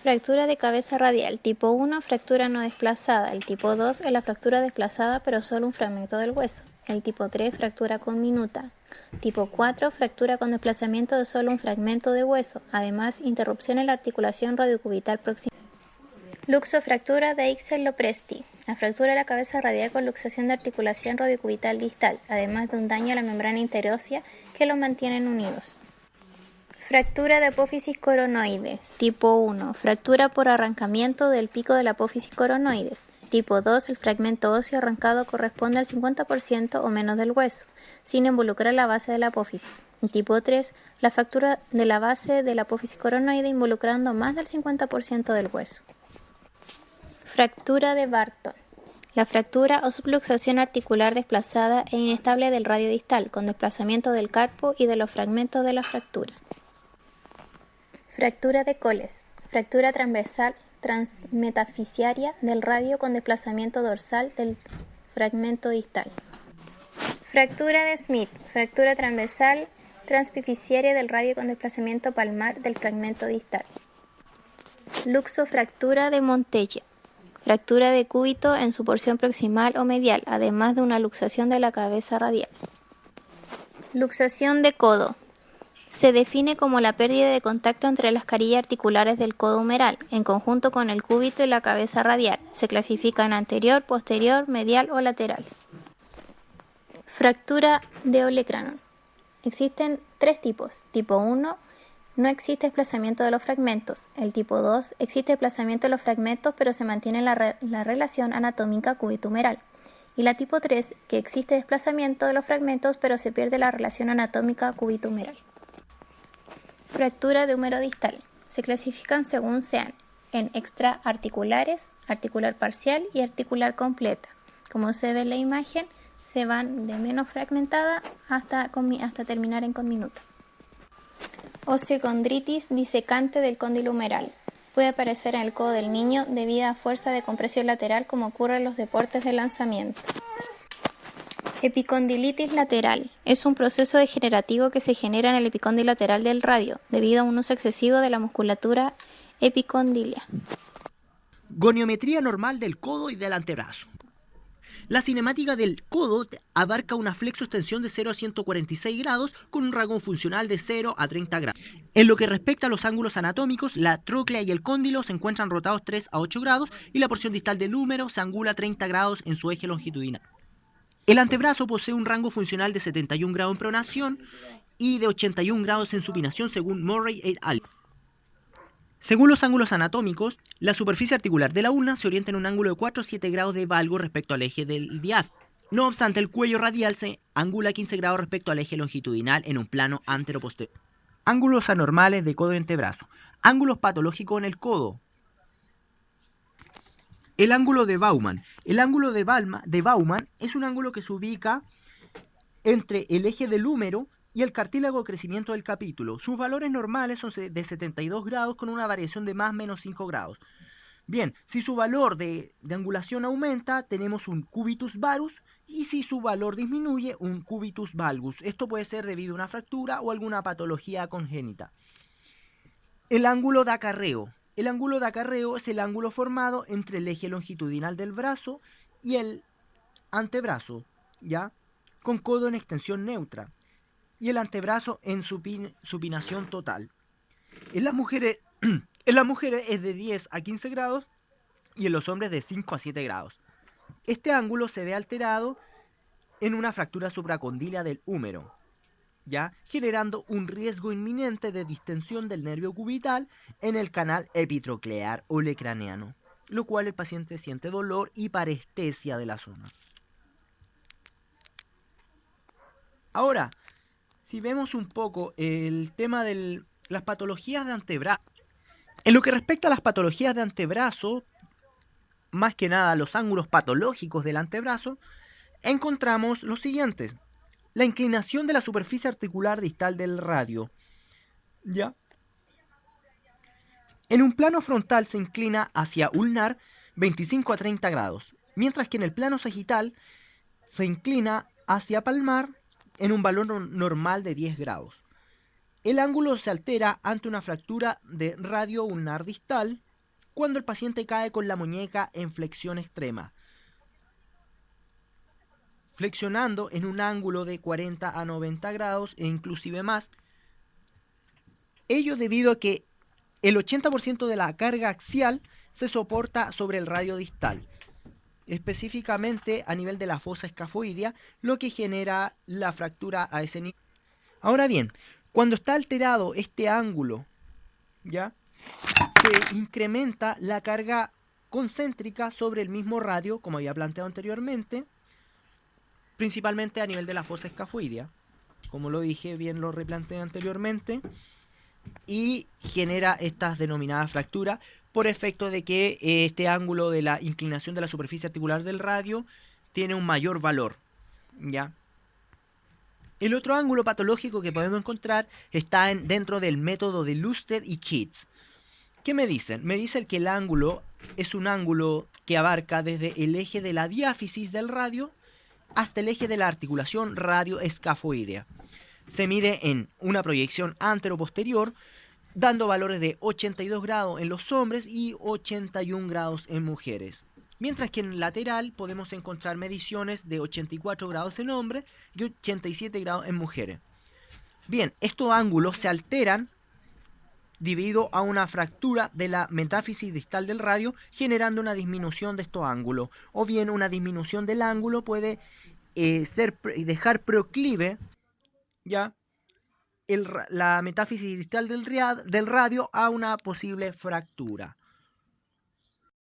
Fractura de cabeza radial. Tipo 1, fractura no desplazada. El tipo 2 es la fractura desplazada pero solo un fragmento del hueso. El tipo 3, fractura con minuta. Tipo 4, fractura con desplazamiento de solo un fragmento de hueso. Además, interrupción en la articulación radiocubital proximal. Luxofractura de Ixel-Lopresti. La fractura de la cabeza radial con luxación de articulación radiocubital distal, además de un daño a la membrana interósea que los mantienen unidos. Fractura de apófisis coronoides. Tipo 1. Fractura por arrancamiento del pico de la apófisis coronoides. Tipo 2. El fragmento óseo arrancado corresponde al 50% o menos del hueso, sin involucrar la base de la apófisis. Y tipo 3. La fractura de la base de la apófisis coronoide involucrando más del 50% del hueso. Fractura de Barton. La fractura o subluxación articular desplazada e inestable del radio distal, con desplazamiento del carpo y de los fragmentos de la fractura. Fractura de Coles. Fractura transversal transmetafisiaria del radio con desplazamiento dorsal del fragmento distal. Fractura de Smith. Fractura transversal transpifisiaria del radio con desplazamiento palmar del fragmento distal. Luxofractura de Montella. Fractura de cúbito en su porción proximal o medial, además de una luxación de la cabeza radial. Luxación de codo. Se define como la pérdida de contacto entre las carillas articulares del codo humeral, en conjunto con el cúbito y la cabeza radial. Se clasifica en anterior, posterior, medial o lateral. Fractura de olecranon. Existen tres tipos. Tipo 1, no existe desplazamiento de los fragmentos. El tipo 2, existe desplazamiento de los fragmentos, pero se mantiene la relación anatómica cúbito-humeral. Y la tipo 3, que existe desplazamiento de los fragmentos, pero se pierde la relación anatómica cúbito-humeral. Fractura de húmero distal. Se clasifican según sean en extraarticulares, articular parcial y articular completa. Como se ve en la imagen, se van de menos fragmentada hasta terminar en conminuta. Osteocondritis disecante del cóndilo humeral. Puede aparecer en el codo del niño debido a fuerza de compresión lateral como ocurre en los deportes de lanzamiento. Epicondilitis lateral. Es un proceso degenerativo que se genera en el epicóndilo lateral del radio, debido a un uso excesivo de la musculatura epicondilia. Goniometría normal del codo y del antebrazo. La cinemática del codo abarca una flexo-extensión de 0 a 146 grados con un rango funcional de 0 a 30 grados. En lo que respecta a los ángulos anatómicos, la tróclea y el cóndilo se encuentran rotados 3 a 8 grados y la porción distal del húmero se angula 30 grados en su eje longitudinal. El antebrazo posee un rango funcional de 71 grados en pronación y de 81 grados en supinación según Murray et al. Según los ángulos anatómicos, la superficie articular de la ulna se orienta en un ángulo de 4 a 7 grados de valgo respecto al eje del diáfragma. No obstante, el cuello radial se angula 15 grados respecto al eje longitudinal en un plano antero-posterior. Ángulos anormales de codo y antebrazo. Ángulos patológicos en el codo. El ángulo de Baumann. El ángulo de Baumann es un ángulo que se ubica entre el eje del húmero y el cartílago de crecimiento del capítulo. Sus valores normales son de 72 grados con una variación de más o menos 5 grados. Bien, si su valor de angulación aumenta, tenemos un cubitus varus, y si su valor disminuye, un cubitus valgus. Esto puede ser debido a una fractura o alguna patología congénita. El ángulo de acarreo. El ángulo de acarreo es el ángulo formado entre el eje longitudinal del brazo y el antebrazo, ¿ya? Con codo en extensión neutra y el antebrazo en supinación total. En las mujeres es de 10 a 15 grados y en los hombres de 5 a 7 grados. Este ángulo se ve alterado en una fractura supracondilia del húmero, ¿ya? Generando un riesgo inminente de distensión del nervio cubital en el canal epitroclear o olecraneano, lo cual el paciente siente dolor y parestesia de la zona. Ahora, si vemos un poco el tema de las patologías de antebrazo. En lo que respecta a las patologías de antebrazo, más que nada los ángulos patológicos del antebrazo, encontramos los siguientes. La inclinación de la superficie articular distal del radio, ¿ya? En un plano frontal se inclina hacia ulnar 25 a 30 grados, mientras que en el plano sagital se inclina hacia palmar en un valor normal de 10 grados. El ángulo se altera ante una fractura de radio ulnar distal cuando el paciente cae con la muñeca en flexión extrema, flexionando en un ángulo de 40 a 90 grados e inclusive más. Ello debido a que el 80% de la carga axial se soporta sobre el radio distal, específicamente a nivel de la fosa escafoidea, lo que genera la fractura a ese nivel. Ahora bien, cuando está alterado este ángulo, ¿ya?, se incrementa la carga concéntrica sobre el mismo radio, como había planteado anteriormente, principalmente a nivel de la fosa escafoidea, como lo dije, bien lo replanteé anteriormente, y genera estas denominadas fracturas por efecto de que este ángulo de la inclinación de la superficie articular del radio tiene un mayor valor, ¿ya? El otro ángulo patológico que podemos encontrar está dentro del método de Lusted y Keats. ¿Qué me dicen? Me dicen que el ángulo es un ángulo que abarca desde el eje de la diáfisis del radio hasta el eje de la articulación radioescafoidea. Se mide en una proyección antero-posterior, dando valores de 82 grados en los hombres y 81 grados en mujeres. Mientras que en el lateral podemos encontrar mediciones de 84 grados en hombres y 87 grados en mujeres. Bien, estos ángulos se alteran debido a una fractura de la metáfisis distal del radio, generando una disminución de estos ángulos. O bien una disminución del ángulo puede dejar proclive, ¿ya?, la metáfisis distal del radio a una posible fractura.